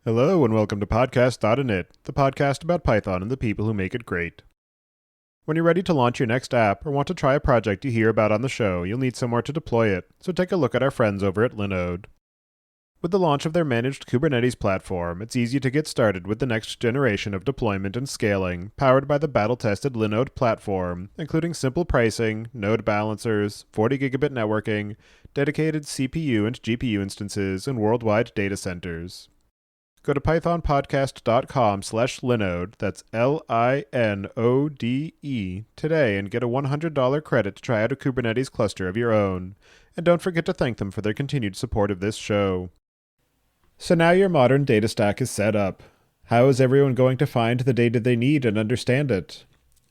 Hello and welcome to podcast.init, the podcast about Python and the people who make it great. When you're ready to launch your next app or want to try a project you hear about on the show, you'll need somewhere to deploy it, so take a look at our friends over at Linode. With the launch of their managed Kubernetes platform, it's easy to get started with the next generation of deployment and scaling, powered by the battle-tested Linode platform, including simple pricing, node balancers, 40 gigabit networking, dedicated CPU and GPU instances, and worldwide data centers. Go to pythonpodcast.com/linode, that's Linode, today and get a $100 credit to try out a Kubernetes cluster of your own. And don't forget to thank them for their continued support of this show. So now your modern data stack is set up. How is everyone going to find the data they need and understand it?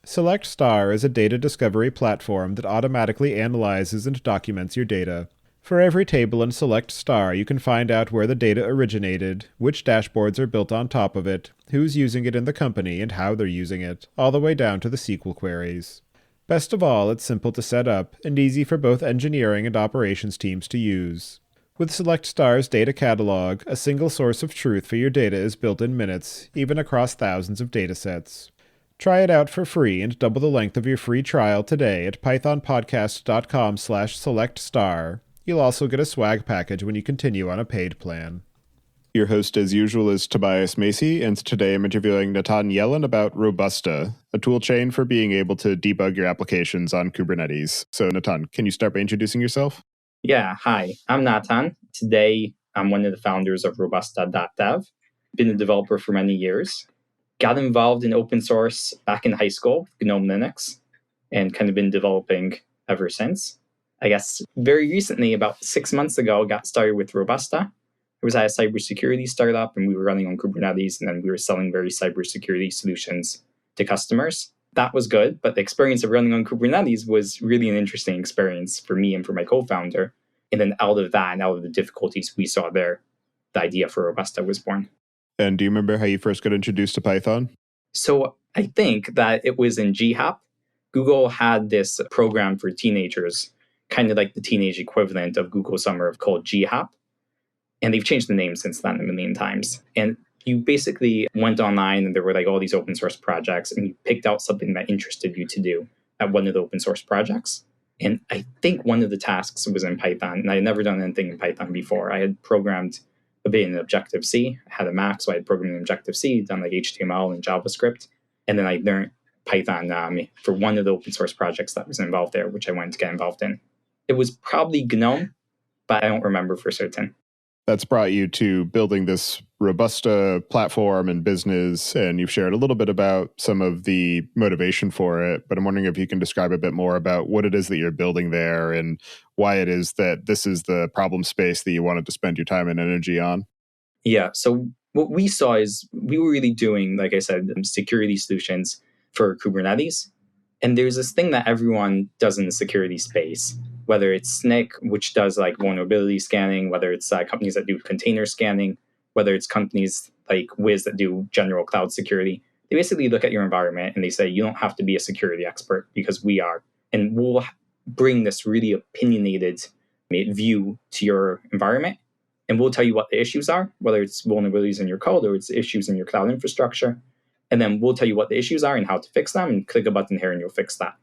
Select Star is a data discovery platform that automatically analyzes and documents your data. For every table in Select Star, you can find out where the data originated, which dashboards are built on top of it, who's using it in the company, and how they're using it, all the way down to the SQL queries. Best of all, it's simple to set up, and easy for both engineering and operations teams to use. With Select Star's data catalog, a single source of truth for your data is built in minutes, even across thousands of datasets. Try it out for free and double the length of your free trial today at pythonpodcast.com/selectstar. You'll also get a swag package when you continue on a paid plan. Your host, as usual, is Tobias Macey, and today I'm interviewing Natan Yellin about Robusta, a toolchain for being able to debug your applications on Kubernetes. So, Natan, can you start by introducing yourself? Yeah, hi, I'm Natan. Today, I'm one of the founders of Robusta.dev. Been a developer for many years. Got involved in open source back in high school, GNOME Linux, and kind of been developing ever since. I guess very recently, about 6 months ago, got started with Robusta. It was at a cybersecurity startup, and we were running on Kubernetes, and then we were selling various cybersecurity solutions to customers. That was good, but the experience of running on Kubernetes was really an interesting experience for me and for my co-founder. And then out of that, and out of the difficulties we saw there, the idea for Robusta was born. And do you remember how you first got introduced to Python? So I think that it was in GHAP. Google had this program for teenagers, kind of like the teenage equivalent of Google Summer called GHAP. And they've changed the name since then a million times. And you basically went online and there were like all these open source projects and you picked out something that interested you to do at one of the open source projects. And I think one of the tasks was in Python. And I had never done anything in Python before. I had programmed a bit in Objective-C. I had a Mac, so I had programmed in Objective-C, done like HTML and JavaScript. And then I learned Python for one of the open source projects that was involved there, which I wanted to get involved in. It was probably GNOME, but I don't remember for certain. That's brought you to building this Robusta platform and business, and you've shared a little bit about some of the motivation for it, but I'm wondering if you can describe a bit more about what it is that you're building there and why it is that this is the problem space that you wanted to spend your time and energy on. Yeah, so what we saw is we were really doing, like I said, security solutions for Kubernetes. And there's this thing that everyone does in the security space, whether it's SNCC, which does like vulnerability scanning, whether it's companies that do container scanning, whether it's companies like Wiz that do general cloud security. They basically look at your environment and they say, you don't have to be a security expert because we are. And we'll bring this really opinionated view to your environment. And we'll tell you what the issues are, whether it's vulnerabilities in your code or it's issues in your cloud infrastructure. And then we'll tell you what the issues are and how to fix them, and click a button here and you'll fix that.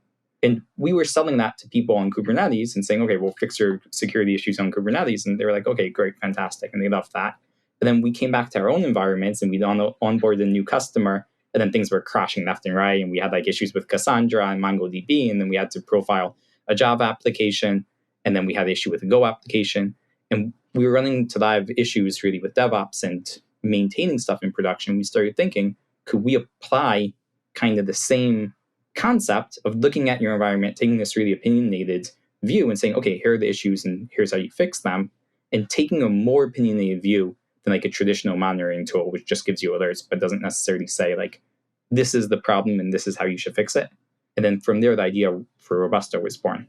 And we were selling that to people on Kubernetes and saying, okay, we'll fix your security issues on Kubernetes. And they were like, okay, great, fantastic. And they loved that. But then we came back to our own environments and we'd onboard a new customer, and then things were crashing left and right. And we had like issues with Cassandra and MongoDB. And then we had to profile a Java application. And then we had an issue with a Go application. And we were running into live issues really with DevOps and maintaining stuff in production. We started thinking, could we apply kind of the same concept of looking at your environment, taking this really opinionated view and saying, okay, here are the issues and here's how you fix them, and taking a more opinionated view than like a traditional monitoring tool, which just gives you alerts, but doesn't necessarily say like, this is the problem and this is how you should fix it. And then from there, the idea for Robusta was born.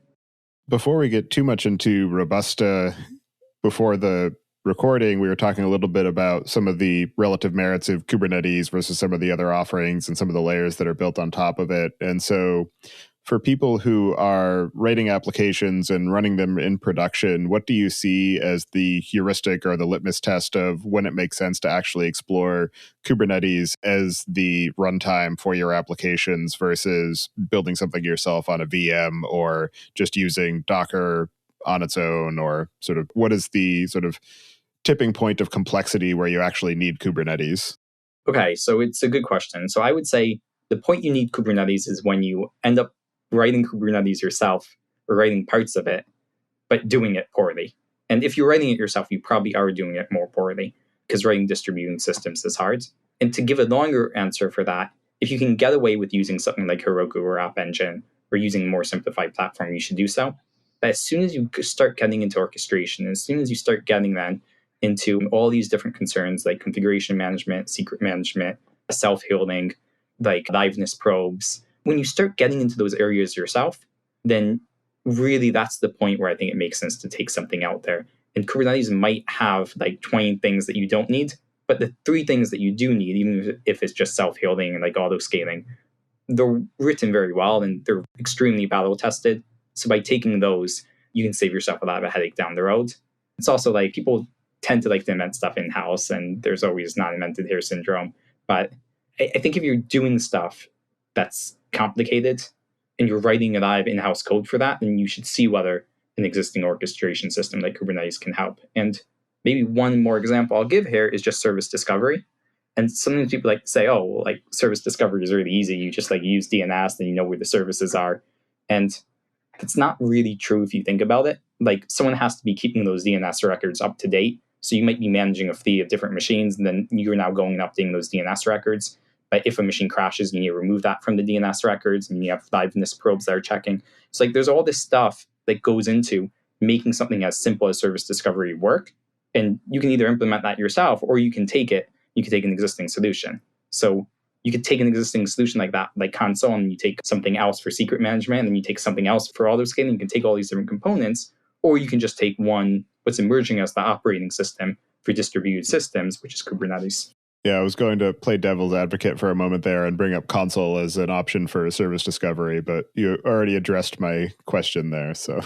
Before we get too much into Robusta, before the recording, we were talking a little bit about some of the relative merits of Kubernetes versus some of the other offerings and some of the layers that are built on top of it. And so For people who are writing applications and running them in production, what do you see as the heuristic or the litmus test of when it makes sense to actually explore Kubernetes as the runtime for your applications versus building something yourself on a VM or just using Docker on its own? Or sort of what is the sort of tipping point of complexity where you actually need Kubernetes? Okay, so it's a good question. So I would say the point you need Kubernetes is when you end up writing Kubernetes yourself or writing parts of it, but doing it poorly. And if you're writing it yourself, you probably are doing it more poorly because writing distributing systems is hard. And to give a longer answer for that, if you can get away with using something like Heroku or App Engine or using a more simplified platform, you should do so. But as soon as you start getting into orchestration, as soon as you start getting then into all these different concerns like configuration management, secret management, self-healing, like liveness probes, when you start getting into those areas yourself, then really that's the point where I think it makes sense to take something out there. And Kubernetes might have like 20 things that you don't need, but the 3 things that you do need, even if it's just self-healing and like auto scaling, they're written very well and they're extremely battle tested. So by taking those, you can save yourself a lot of a headache down the road. It's also like people tend to like to invent stuff in-house, and there's always not invented here syndrome. But I think if you're doing stuff that's complicated and you're writing a lot of in-house code for that, then you should see whether an existing orchestration system like Kubernetes can help. And maybe one more example I'll give here is just service discovery. And sometimes people like to say, oh, well, like service discovery is really easy. You just like use DNS, then you know where the services are. And it's not really true if you think about it. Like someone has to be keeping those DNS records up to date. So you might be managing a fleet of different machines, and then you're now going and updating those DNS records. But if a machine crashes, you need to remove that from the DNS records, and you have liveness probes that are checking. So like there's all this stuff that goes into making something as simple as service discovery work. And you can either implement that yourself, or you can take an existing solution. So you could take an existing solution like that, like console, and you take something else for secret management, and then you take something else for auto scaling. You can take all these different components, or you can just take one, what's emerging as the operating system for distributed systems, which is Kubernetes. Yeah, I was going to play devil's advocate for a moment there and bring up console as an option for service discovery, but you already addressed my question there. So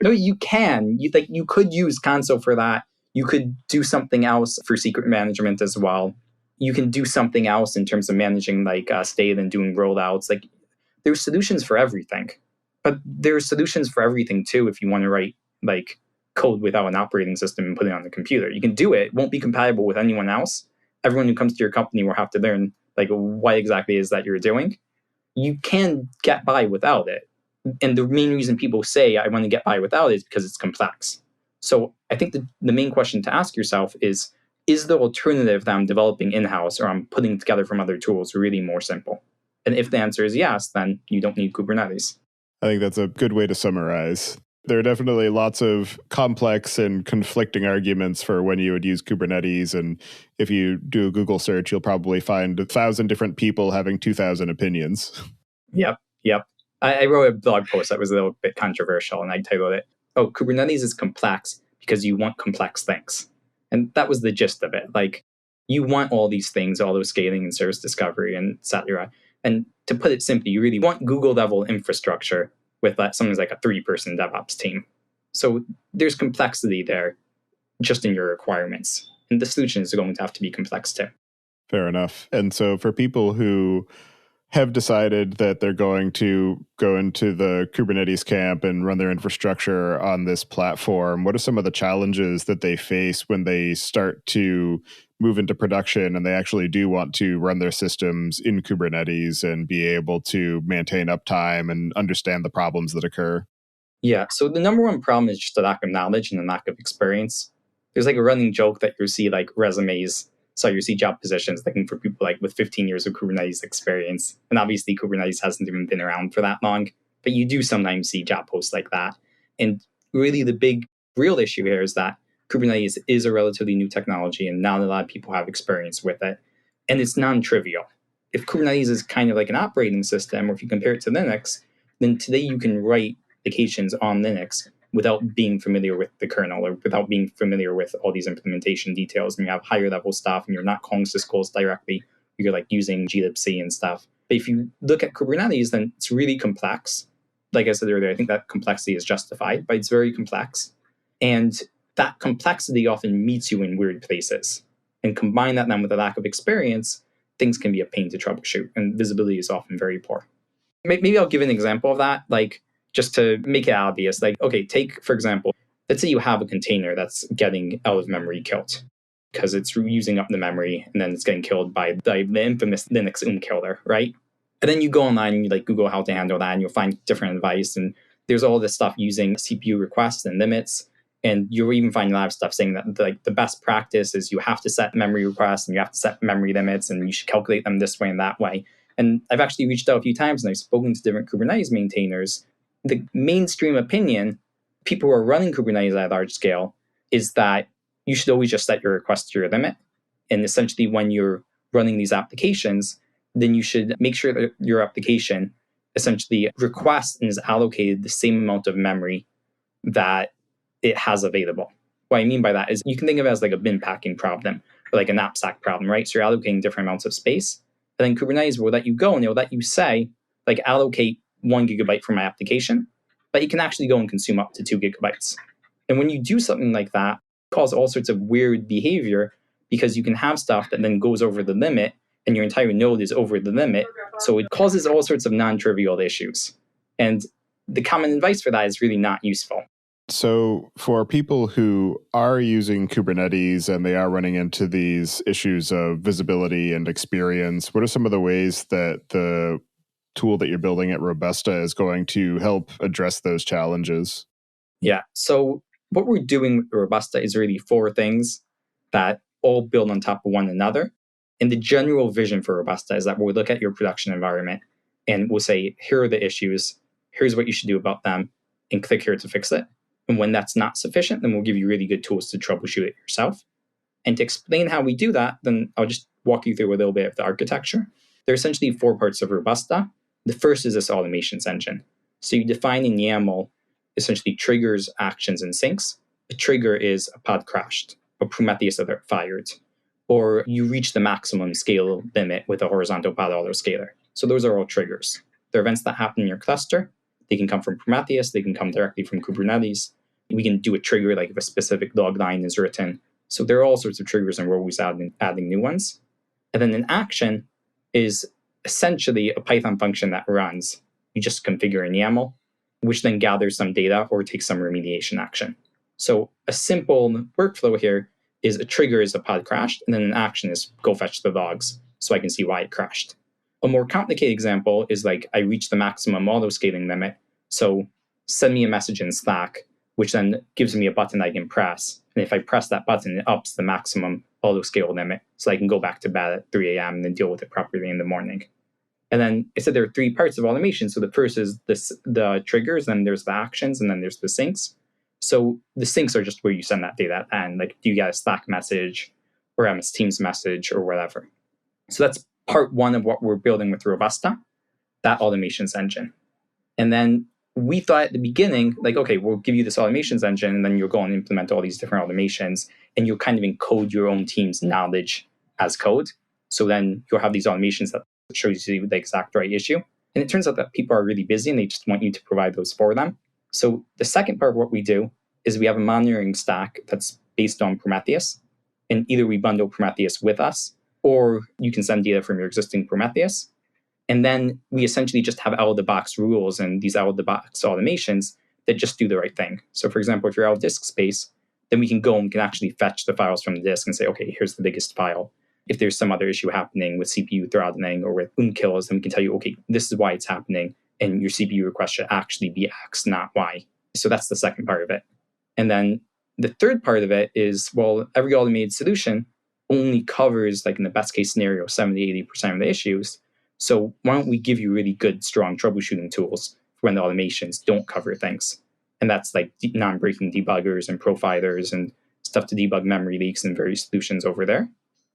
no, you can. You could use console for that. You could do something else for secret management as well. You can do something else in terms of managing like state and doing rollouts. Like there's solutions for everything, but there's solutions for everything too. If you want to write like code without an operating system and put it on the computer, you can do it. It won't be compatible with anyone else. Everyone who comes to your company will have to learn like what exactly is that you're doing. You can get by without it. And the main reason people say I want to get by without it is because it's complex. So I think the main question to ask yourself is the alternative that I'm developing in-house or I'm putting together from other tools really more simple? And if the answer is yes, then you don't need Kubernetes. I think that's a good way to summarize. There are definitely lots of complex and conflicting arguments for when you would use Kubernetes. And if you do a Google search, you'll probably find 1,000 different people having 2,000 opinions. Yep. I wrote a blog post that was a little bit controversial, and I titled it, "Oh, Kubernetes is complex because you want complex things." And that was the gist of it. Like, you want all these things, all those scaling and service discovery and et cetera. And to put it simply, you really want Google level infrastructure with something like a 3-person DevOps team. So there's complexity there just in your requirements. And the solution is going to have to be complex too. Fair enough. And so for people who have decided that they're going to go into the Kubernetes camp and run their infrastructure on this platform, what are some of the challenges that they face when they start to move into production and they actually do want to run their systems in Kubernetes and be able to maintain uptime and understand the problems that occur? Yeah, so the number one problem is just a lack of knowledge and a lack of experience. There's like a running joke that you see like resumes, so you see job positions looking for people like with 15 years of Kubernetes experience. And obviously Kubernetes hasn't even been around for that long, but you do sometimes see job posts like that. And really the big real issue here is that Kubernetes is a relatively new technology and not a lot of people have experience with it. And it's non-trivial. If Kubernetes is kind of like an operating system, or if you compare it to Linux, then today you can write applications on Linux without being familiar with the kernel or without being familiar with all these implementation details. And you have higher level stuff and you're not calling syscalls directly. You're like using glibc and stuff. But if you look at Kubernetes, then it's really complex. Like I said earlier, I think that complexity is justified, but it's very complex. And that complexity often meets you in weird places. And combine that then with a lack of experience, things can be a pain to troubleshoot, and visibility is often very poor. Maybe I'll give an example of that, like just to make it obvious. Like, okay, take, for example, let's say you have a container that's getting out of memory killed because it's using up the memory and then it's getting killed by the infamous Linux killer, right? And then you go online and you like Google how to handle that, and you'll find different advice. And there's all this stuff using CPU requests and limits. And you'll even find a lot of stuff saying that like the best practice is you have to set memory requests and you have to set memory limits and you should calculate them this way and that way. And I've actually reached out a few times and I've spoken to different Kubernetes maintainers. The mainstream opinion, people who are running Kubernetes at a large scale, is that you should always just set your request to your limit. And essentially when you're running these applications, then you should make sure that your application essentially requests and is allocated the same amount of memory that it has available. What I mean by that is you can think of it as like a bin packing problem or like a knapsack problem, right? So you're allocating different amounts of space. And then Kubernetes will let you go and it'll let you say, like, allocate 1 gigabyte for my application, but you can actually go and consume up to 2 gigabytes. And when you do something like that, it causes all sorts of weird behavior because you can have stuff that then goes over the limit and your entire node is over the limit. So it causes all sorts of non-trivial issues. And the common advice for that is really not useful. So for people who are using Kubernetes and they are running into these issues of visibility and experience, what are some of the ways that the tool that you're building at Robusta is going to help address those challenges? Yeah. So what we're doing with Robusta is really 4 things that all build on top of one another. And the general vision for Robusta is that we'll look at your production environment and we'll say, here are the issues, here's what you should do about them, and click here to fix it. And when that's not sufficient, then we'll give you really good tools to troubleshoot it yourself. And to explain how we do that, then I'll just walk you through a little bit of the architecture. There are essentially 4 parts of Robusta. The first is this automations engine. So you define in YAML essentially triggers, actions, and syncs. A trigger is a pod crashed, a Prometheus alert fired, or you reach the maximum scale limit with a horizontal pod autoscaler. So those are all triggers. They're events that happen in your cluster. They can come from Prometheus. They can come directly from Kubernetes. We can do a trigger like if a specific log line is written. So there are all sorts of triggers and we're always adding new ones. And then an action is essentially a Python function that runs. You just configure in YAML, which then gathers some data or takes some remediation action. So a simple workflow here is a trigger is a pod crashed, and then an action is go fetch the logs so I can see why it crashed. A more complicated example is like I reach the maximum auto-scaling limit, so send me a message in Slack, which then gives me a button I can press. And if I press that button, it ups the maximum auto-scale limit, so I can go back to bed at 3 a.m. and then deal with it properly in the morning. And then I said there are 3 parts of automation. So the first is the triggers, then there's the actions, and then there's the syncs. So the syncs are just where you send that data, and like, do you get a Slack message or MS Teams message or whatever. So that's part 1 of what we're building with Robusta, that automations engine. And then we thought at the beginning, like, okay, we'll give you this automations engine, and then you'll go and implement all these different automations, and you'll kind of encode your own team's knowledge as code. So then you'll have these automations that shows you the exact right issue. And it turns out that people are really busy and they just want you to provide those for them. So the second part of what we do is we have a monitoring stack that's based on Prometheus. And either we bundle Prometheus with us, or you can send data from your existing Prometheus. And then we essentially just have out-of-the-box rules and these out-of-the-box automations that just do the right thing. So for example, if you're out of disk space, then we can go and we can actually fetch the files from the disk and say, okay, here's the biggest file. If there's some other issue happening with CPU throttling or with kills, then we can tell you, okay, this is why it's happening. And your CPU request should actually be X, not Y. So that's the second part of it. And then the third part of it is, well, every automated solution only covers, like in the best case scenario, 70-80% of the issues. So why don't we give you really good, strong troubleshooting tools for when the automations don't cover things? And that's like non-breaking debuggers and profilers and stuff to debug memory leaks and various solutions over there.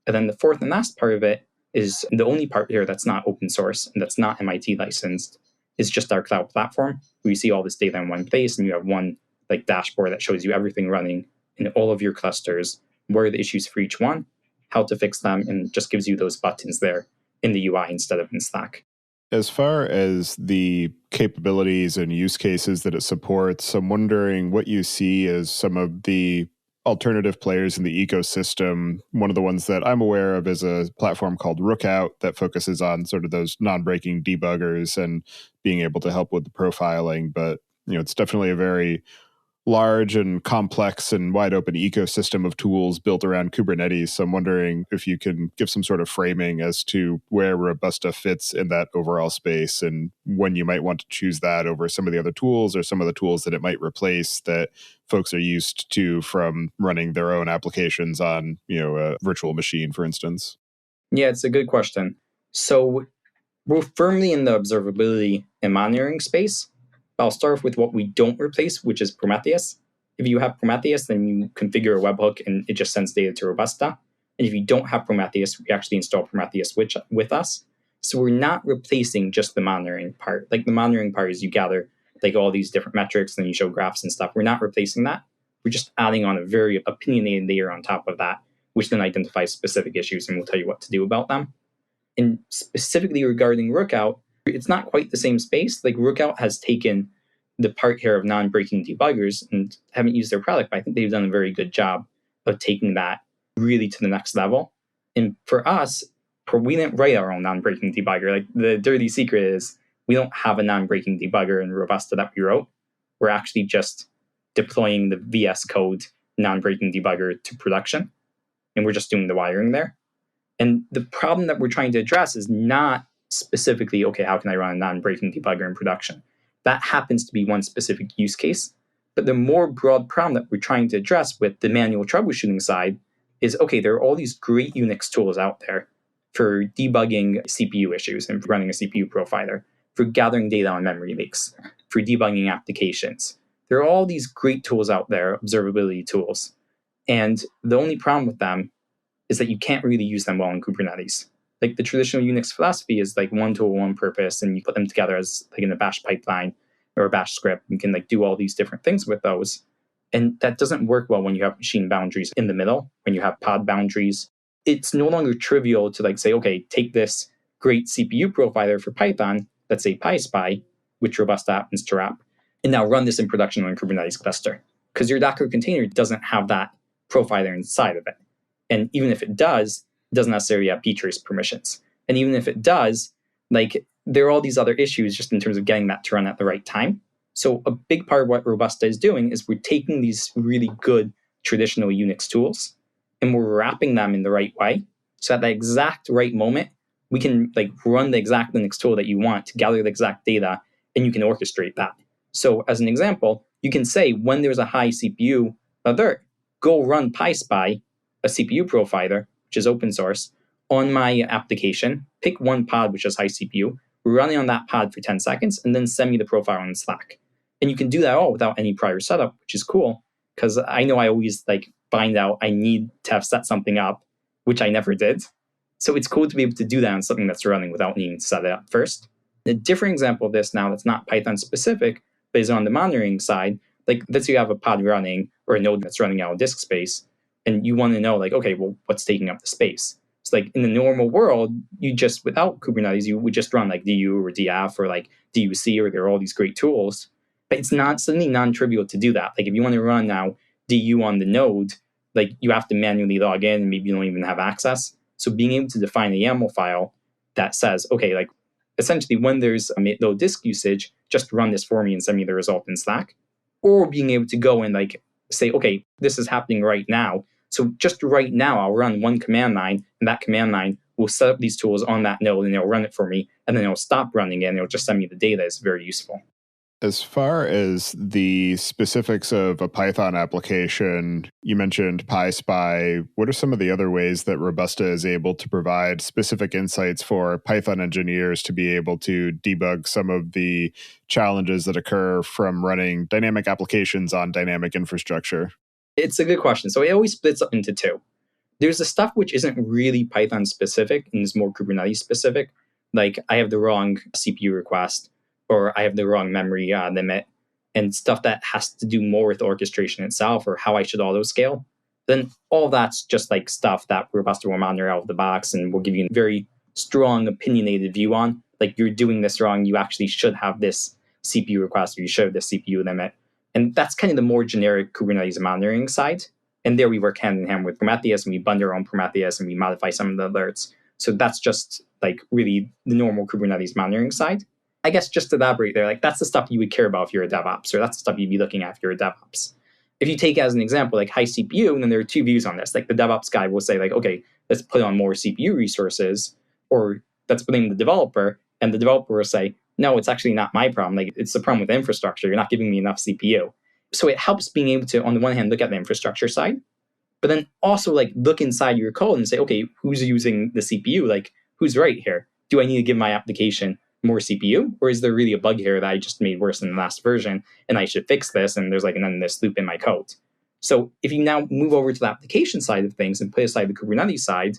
And then the fourth and last part of it is the only part here that's not open source and that's not MIT licensed is just our cloud platform, where you see all this data in one place and you have one like dashboard that shows you everything running in all of your clusters, where are the issues for each one, how to fix them, and just gives you those buttons there in the UI instead of in Slack. As far as the capabilities and use cases that it supports, I'm wondering what you see as some of the alternative players in the ecosystem. One of the ones that I'm aware of is a platform called Rookout that focuses on sort of those non-breaking debuggers and being able to help with the profiling. But it's definitely a very large and complex and wide open ecosystem of tools built around Kubernetes. So I'm wondering if you can give some sort of framing as to where Robusta fits in that overall space and when you might want to choose that over some of the other tools or some of the tools that it might replace that folks are used to from running their own applications on, a virtual machine, for instance. Yeah, it's a good question. So we're firmly in the observability and monitoring space. I'll start with what we don't replace, which is Prometheus. If you have Prometheus, then you configure a webhook and it just sends data to Robusta. And if you don't have Prometheus, we actually install Prometheus with us. So we're not replacing just the monitoring part. Like the monitoring part is you gather like all these different metrics and then you show graphs and stuff. We're not replacing that. We're just adding on a very opinionated layer on top of that, which then identifies specific issues and will tell you what to do about them. And specifically regarding Rookout, it's not quite the same space. Like Rookout has taken the part here of non-breaking debuggers and haven't used their product, but I think they've done a very good job of taking that really to the next level. And for us, we didn't write our own non-breaking debugger. Like the dirty secret is we don't have a non-breaking debugger in Robusta that we wrote. We're actually just deploying the VS Code non-breaking debugger to production. And we're just doing the wiring there. And the problem that we're trying to address is not specifically, okay, how can I run a non-breaking debugger in production? That happens to be one specific use case. But the more broad problem that we're trying to address with the manual troubleshooting side is, okay, there are all these great Unix tools out there for debugging CPU issues and running a CPU profiler, for gathering data on memory leaks, for debugging applications. There are all these great tools out there, observability tools. And the only problem with them is that you can't really use them well in Kubernetes. Like the traditional Unix philosophy is like one tool, one purpose, and you put them together as like in a bash pipeline or a bash script. You can like do all these different things with those. And that doesn't work well when you have machine boundaries in the middle, when you have pod boundaries. It's no longer trivial to like say, okay, take this great CPU profiler for Python, let's say PySpy, which Robusta happens to wrap, and now run this in production on a Kubernetes cluster. Because your Docker container doesn't have that profiler inside of it. And even if it does, it doesn't necessarily have ptrace permissions. And even if it does, like there are all these other issues just in terms of getting that to run at the right time. So a big part of what Robusta is doing is we're taking these really good traditional Unix tools and we're wrapping them in the right way. So at the exact right moment, we can like run the exact Linux tool that you want to gather the exact data and you can orchestrate that. So as an example, you can say when there's a high CPU alert, go run PySpy, a CPU profiler, which is open source, on my application, pick one pod which has high CPU, run it on that pod for 10 seconds, and then send me the profile on Slack. And you can do that all without any prior setup, which is cool, because I know I always like find out I need to have set something up, which I never did. So it's cool to be able to do that on something that's running without needing to set it up first. A different example of this now that's not Python specific, but is on the monitoring side, like let's say you have a pod running or a node that's running out of disk space, and you want to know like, okay, well, what's taking up the space? So like in the normal world, you just, without Kubernetes, you would just run like DU or DF or like DUC, or there are all these great tools. But it's not suddenly non-trivial to do that. Like if you want to run now DU on the node, like you have to manually log in and maybe you don't even have access. So being able to define a YAML file that says, okay, like essentially when there's a low disk usage, just run this for me and send me the result in Slack. Or being able to go and like say, okay, this is happening right now. So just right now, I'll run one command line, and that command line will set up these tools on that node, and it'll run it for me, and then it'll stop running it, and it'll just send me the data. It's very useful. As far as the specifics of a Python application, you mentioned PySpy. What are some of the other ways that Robusta is able to provide specific insights for Python engineers to be able to debug some of the challenges that occur from running dynamic applications on dynamic infrastructure? It's a good question. So it always splits up into two. There's the stuff which isn't really Python specific and is more Kubernetes specific. Like I have the wrong CPU request, or I have the wrong memory limit, and stuff that has to do more with orchestration itself or how I should auto scale. Then all that's just like stuff that Robusta will monitor out of the box and will give you a very strong opinionated view on. like you're doing this wrong. You actually should have this CPU request, or you should have this CPU limit. And that's kind of the more generic Kubernetes monitoring side. And there we work hand in hand with Prometheus, and we bundle our own Prometheus, and we modify some of the alerts. So that's just like really the normal Kubernetes monitoring side. I guess just to elaborate there, like that's the stuff you would care about if you're a DevOps, or that's the stuff you'd be looking at if you're a DevOps. If you take as an example, like high CPU, then there are two views on this. Like the DevOps guy will say like, okay, let's put on more CPU resources, or let's blame the developer. And the developer will say, no, it's actually not my problem. Like it's the problem with the infrastructure. You're not giving me enough CPU. So it helps being able to, on the one hand, look at the infrastructure side, but then also like look inside your code and say, okay, who's using the CPU? Like who's right here? Do I need to give my application more CPU? Or is there really a bug here that I just made worse in the last version and I should fix this? And there's like an endless loop in my code. So if you now move over to the application side of things and put aside the Kubernetes side,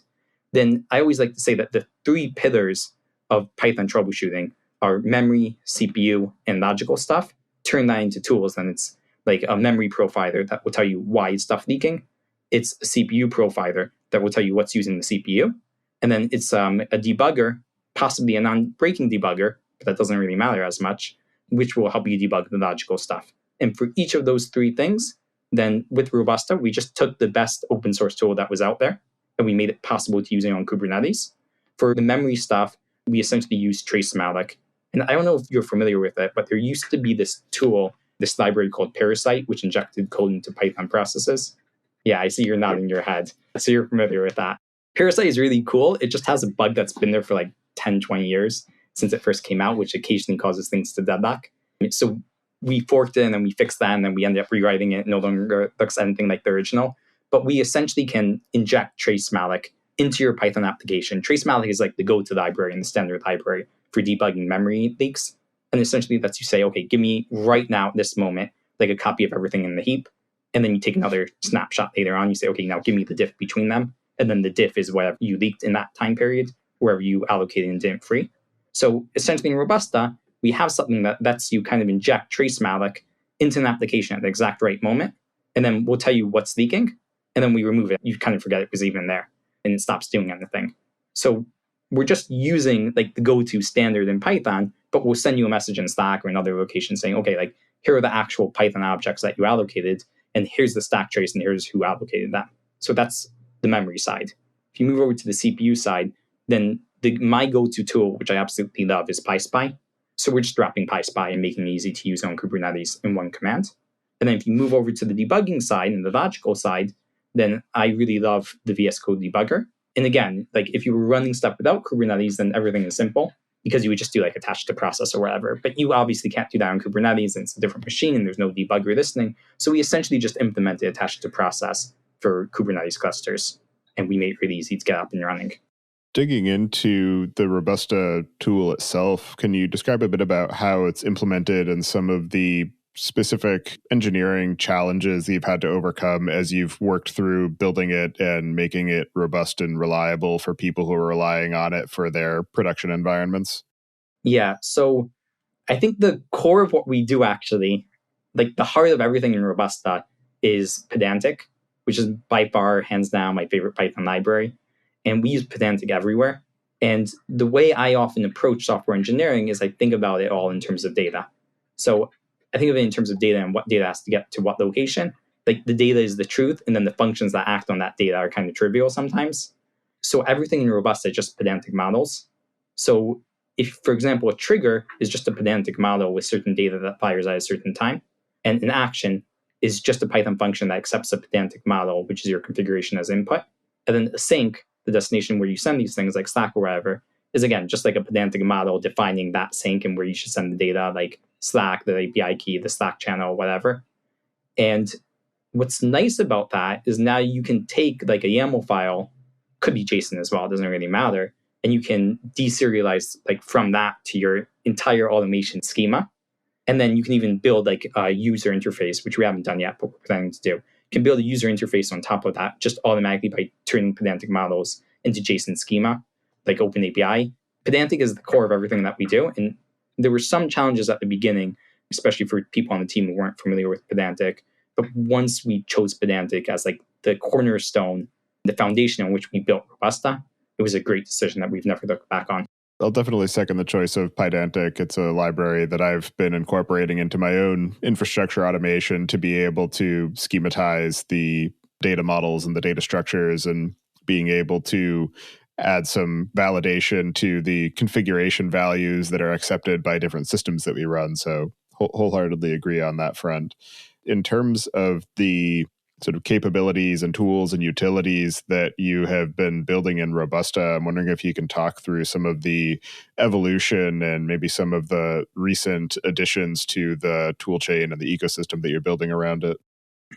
then I always like to say that the three pillars of Python troubleshooting are memory, CPU, and logical stuff. Turn that into tools, then it's like a memory profiler that will tell you why is stuff leaking. It's a CPU profiler that will tell you what's using the CPU. And then it's a debugger, possibly a non-breaking debugger, but that doesn't really matter as much, which will help you debug the logical stuff. And for each of those three things, then with Robusta, we just took the best open source tool that was out there, and we made it possible to use it on Kubernetes. For the memory stuff, we essentially use trace malloc. And I don't know if you're familiar with it, but there used to be this tool, this library called Parasite, which injected code into Python processes. Yeah, I see you're nodding your head. So you're familiar with that. Parasite is really cool. It just has a bug that's been there for like 10, 20 years since it first came out, which occasionally causes things to deadlock. So we forked it and then we fixed that, and then we ended up rewriting it. It no longer looks anything like the original. But we essentially can inject trace malloc into your Python application. Trace malloc is like the go-to library and the standard library for debugging memory leaks. And essentially that's you say, okay, give me right now at this moment, like a copy of everything in the heap. And then you take another snapshot later on. You say, okay, now give me the diff between them. And then the diff is whatever you leaked in that time period, wherever you allocated and didn't free. So essentially in Robusta, we have something that lets you kind of inject trace malloc into an application at the exact right moment. And then we'll tell you what's leaking. And then we remove it. You kind of forget it was even there. And it stops doing anything. So we're just using like the go-to standard in Python, but we'll send you a message in Slack or another location saying, okay, like here are the actual Python objects that you allocated, and here's the stack trace, and here's who allocated them. So that's the memory side. If you move over to the CPU side, then my go-to tool, which I absolutely love, is PySpy. So we're just dropping PySpy and making it easy to use on Kubernetes in one command. And then if you move over to the debugging side and the logical side, then I really love the VS Code debugger. And again, like if you were running stuff without Kubernetes, then everything is simple because you would just do like attach to process or whatever. But you obviously can't do that on Kubernetes, and it's a different machine and there's no debugger listening. So we essentially just implemented attach to process for Kubernetes clusters, and we made it really easy to get up and running. Digging into the Robusta tool itself, can you describe a bit about how it's implemented and some of the specific engineering challenges that you've had to overcome as you've worked through building it and making it robust and reliable for people who are relying on it for their production environments? Yeah, so I think the core of what we do actually, like the heart of everything in Robusta is Pedantic, which is by far, hands down, my favorite Python library. And we use Pedantic everywhere. And the way I often approach software engineering is I think about it all in terms of data. So I think of it in terms of data and what data has to get to what location. Like the data is the truth, and then the functions that act on that data are kind of trivial sometimes. So everything in Robusta is just pedantic models. So if, for example, a trigger is just a pedantic model with certain data that fires at a certain time, and an action is just a Python function that accepts a pedantic model, which is your configuration as input. And then a sink, the destination where you send these things like Slack or whatever, is again just like a pedantic model defining that sink and where you should send the data, like Slack, the API key, the Slack channel, whatever. And what's nice about that is now you can take like a YAML file, could be JSON as well, it doesn't really matter, and you can deserialize like from that to your entire automation schema. And then you can even build like a user interface, which we haven't done yet, but we're planning to do. You can build a user interface on top of that just automatically by turning pedantic models into JSON schema, like OpenAPI. Pedantic is the core of everything that we do. And there were some challenges at the beginning, especially for people on the team who weren't familiar with Pedantic. But once we chose Pedantic as like the cornerstone, the foundation on which we built Robusta, it was a great decision that we've never looked back on. I'll definitely second the choice of Pydantic. It's a library that I've been incorporating into my own infrastructure automation to be able to schematize the data models and the data structures, and being able to add some validation to the configuration values that are accepted by different systems that we run. So wholeheartedly agree on that front. In terms of the sort of capabilities and tools and utilities that you have been building in Robusta, I'm wondering if you can talk through some of the evolution and maybe some of the recent additions to the toolchain and the ecosystem that you're building around it.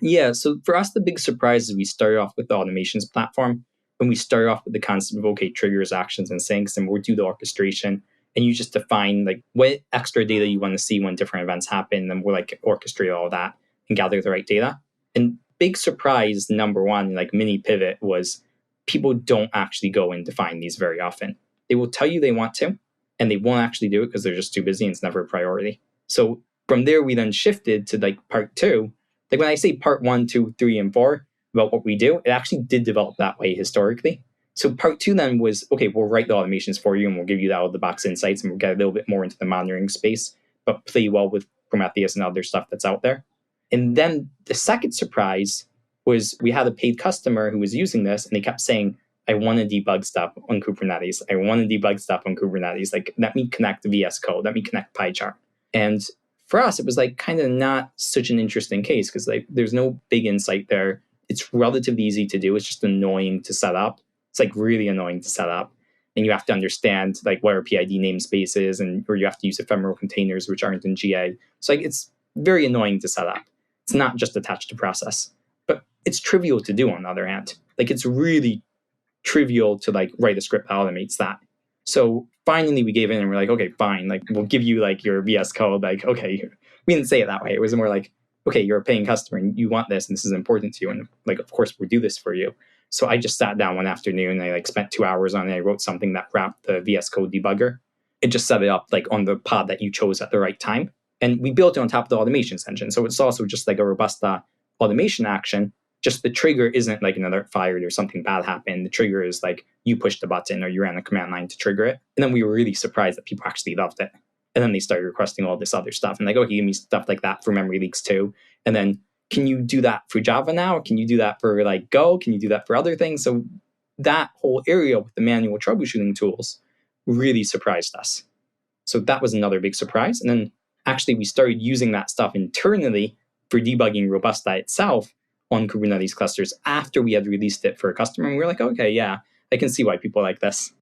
Yeah, so for us, the big surprise is we started off with the automations platform, and we started off with the concept of, okay, triggers, actions, and syncs, and we'll do the orchestration. And you just define like what extra data you want to see when different events happen, and we'll like orchestrate all of that and gather the right data. And big surprise number one, like mini pivot, was people don't actually go and define these very often. They will tell you they want to, and they won't actually do it because they're just too busy and it's never a priority. So from there, we then shifted to like part two. Like when I say part 1, 2, 3, and 4 about what we do, it actually did develop that way historically. So part 2 then was, okay, we'll write the automations for you and we'll give you the out-of-the-box insights and we'll get a little bit more into the monitoring space, but play well with Prometheus and other stuff that's out there. And then the second surprise was we had a paid customer who was using this and they kept saying, I want to debug stuff on Kubernetes. I want to debug stuff on Kubernetes. Like, let me connect the VS Code. Let me connect PyChart. And for us, it was like kind of not such an interesting case because like there's no big insight there. It's relatively easy to do. It's just annoying to set up. It's like really annoying to set up. And you have to understand like what are PID namespaces, and or you have to use ephemeral containers which aren't in GA. So like it's very annoying to set up. It's not just attached to process. But it's trivial to do on the other hand. Like it's really trivial to like write a script that automates that. So finally we gave in and we're like, okay, fine. Like we'll give you like your VS Code. Like, okay, we didn't say it that way. It was more like, okay, you're a paying customer and you want this and this is important to you. And like, of course we'll do this for you. So I just sat down one afternoon and I like spent 2 hours on it. I wrote something that wrapped the VS Code debugger. It just set it up like on the pod that you chose at the right time. And we built it on top of the automations engine. So it's also just like a Robusta automation action. Just the trigger isn't like an alert fired or something bad happened. The trigger is like you pushed the button or you ran a command line to trigger it. And then we were really surprised that people actually loved it. And then they started requesting all this other stuff. And like, okay, give me stuff like that for memory leaks too. And then can you do that for Java now? Can you do that for like Go? Can you do that for other things? So that whole area with the manual troubleshooting tools really surprised us. So that was another big surprise. And then actually we started using that stuff internally for debugging Robusta itself on Kubernetes clusters after we had released it for a customer. And we were like, okay, yeah, I can see why people like this.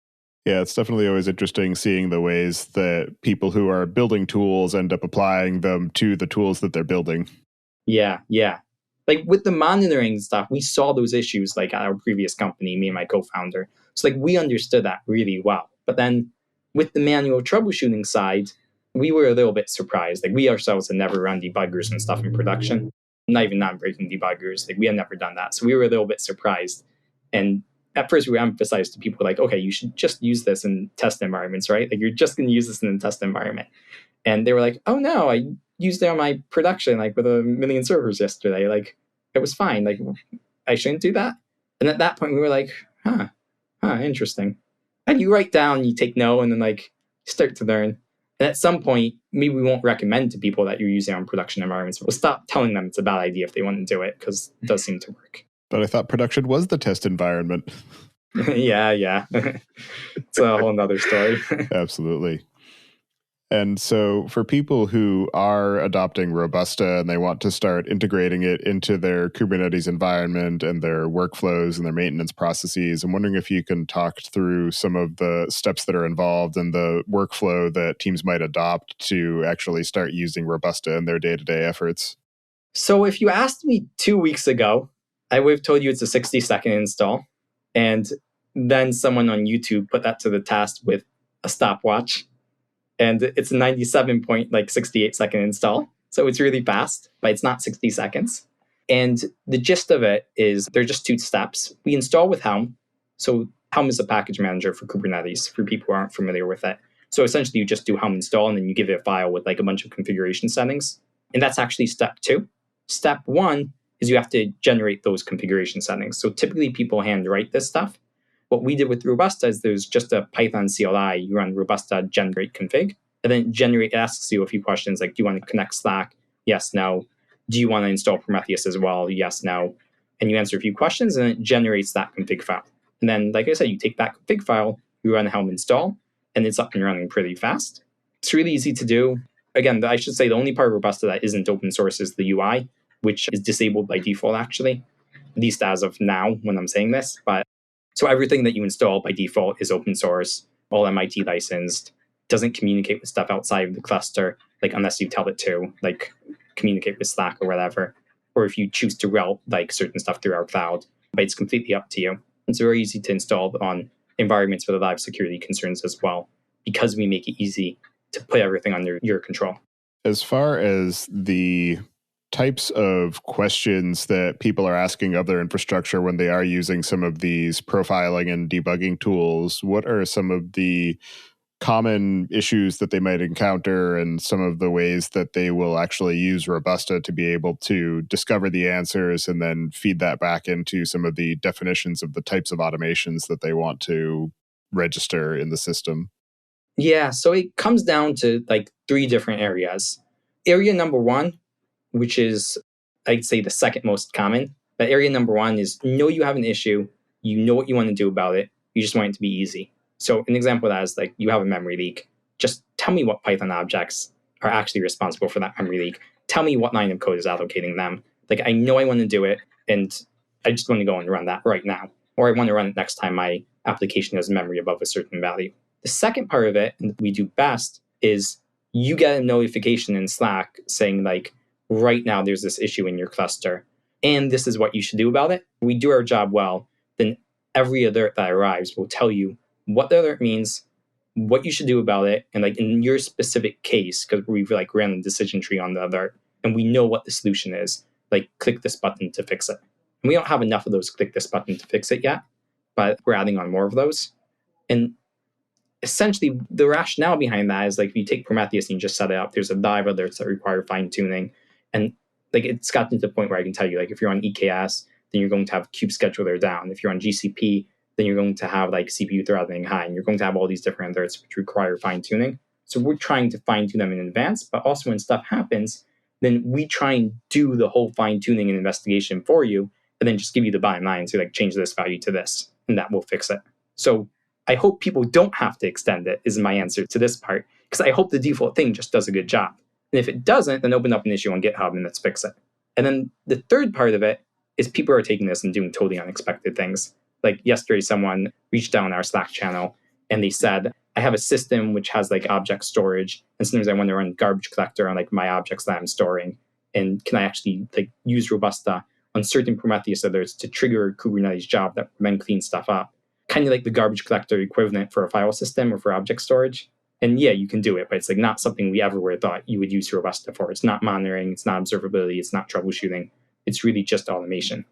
Yeah, it's definitely always interesting seeing the ways that people who are building tools end up applying them to the tools that they're building. Yeah. Like with the monitoring stuff, we saw those issues like at our previous company, me and my co-founder. So like we understood that really well. But then with the manual troubleshooting side, we were a little bit surprised. Like we ourselves had never run debuggers and stuff in production. Not even non-breaking debuggers. Like we had never done that. So we were a little bit surprised. And at first we emphasized to people like, okay, you should just use this in test environments, right? Like you're just going to use this in a test environment. And they were like, oh no, I used it on my production, like with 1 million servers yesterday. Like it was fine. Like I shouldn't do that. And at that point we were like, interesting. And you write down, you take note, and then like start to learn. And at some point, maybe we won't recommend to people that you're using on production environments. We'll stop telling them it's a bad idea if they want to do it, because it does seem to work. But I thought production was the test environment. Yeah. It's a whole nother story. Absolutely. And so for people who are adopting Robusta and they want to start integrating it into their Kubernetes environment and their workflows and their maintenance processes, I'm wondering if you can talk through some of the steps that are involved in the workflow that teams might adopt to actually start using Robusta in their day-to-day efforts. So if you asked me 2 weeks ago, I would have told you it's a 60-second install. And then someone on YouTube put that to the task with a stopwatch. And it's a 97.68-second install. So it's really fast, but it's not 60 seconds. And the gist of it is there are just 2 steps. We install with Helm. So Helm is a package manager for Kubernetes, for people who aren't familiar with it. So essentially you just do Helm install and then you give it a file with like a bunch of configuration settings. And that's actually step 2. Step 1 is you have to generate those configuration settings. So typically people hand write this stuff. what we did with Robusta is there's just a Python CLI. You run Robusta generate config, and then generate asks you a few questions like, do you want to connect Slack? Yes, no. Do you want to install Prometheus as well? Yes, no. And you answer a few questions, and it generates that config file. And then, like I said, you take that config file, you run helm install, and it's up and running pretty fast. It's really easy to do. Again, I should say the only part of Robusta that isn't open source is the UI, which is disabled by default, actually, at least as of now when I'm saying this. But so everything that you install by default is open source, all MIT licensed, doesn't communicate with stuff outside of the cluster, like unless you tell it to, like communicate with Slack or whatever, or if you choose to route like certain stuff through our cloud. But it's completely up to you. It's very easy to install on environments with a lot of security concerns as well, because we make it easy to put everything under your control. As far as the types of questions that people are asking of their infrastructure when they are using some of these profiling and debugging tools, what are some of the common issues that they might encounter and some of the ways that they will actually use Robusta to be able to discover the answers and then feed that back into some of the definitions of the types of automations that they want to register in the system? Yeah, so it comes down to like 3 different areas. Area number 1, which is, I'd say, the second most common. But area number 1 is know you have an issue, you know what you want to do about it, you just want it to be easy. So an example of that is like you have a memory leak. Just tell me what Python objects are actually responsible for that memory leak. Tell me what line of code is allocating them. Like I know I want to do it, and I just want to go and run that right now. Or I want to run it next time my application has memory above a certain value. The second part of it, and we do best, is you get a notification in Slack saying like, right now there's this issue in your cluster, and this is what you should do about it. We do our job well, then every alert that arrives will tell you what the alert means, what you should do about it, and like in your specific case, because we've like ran a decision tree on the alert, and we know what the solution is, like click this button to fix it. And we don't have enough of those click this button to fix it yet, but we're adding on more of those. And essentially, the rationale behind that is like if you take Prometheus and you just set it up, there's a lot of alerts that require fine-tuning. And like it's gotten to the point where I can tell you, like if you're on EKS, then you're going to have kube scheduler down. If you're on GCP, then you're going to have like CPU throttling high, and you're going to have all these different alerts which require fine-tuning. So we're trying to fine-tune them in advance, but also when stuff happens, then we try and do the whole fine-tuning and investigation for you, and then just give you the bottom line. So like change this value to this, and that will fix it. So I hope people don't have to extend it, is my answer to this part, because I hope the default thing just does a good job. And if it doesn't, then open up an issue on GitHub and let's fix it. And then the third part of it is people are taking this and doing totally unexpected things. Like yesterday, someone reached out on our Slack channel and they said, I have a system which has like object storage, and sometimes I want to run garbage collector on like my objects that I'm storing. And can I actually like use Robusta on certain Prometheus alerts to trigger a Kubernetes job that then clean stuff up? Kind of like the garbage collector equivalent for a file system or for object storage. And yeah, you can do it, but it's like not something we ever would have thought you would use Robusta for. It's not monitoring, it's not observability, it's not troubleshooting. It's really just automation.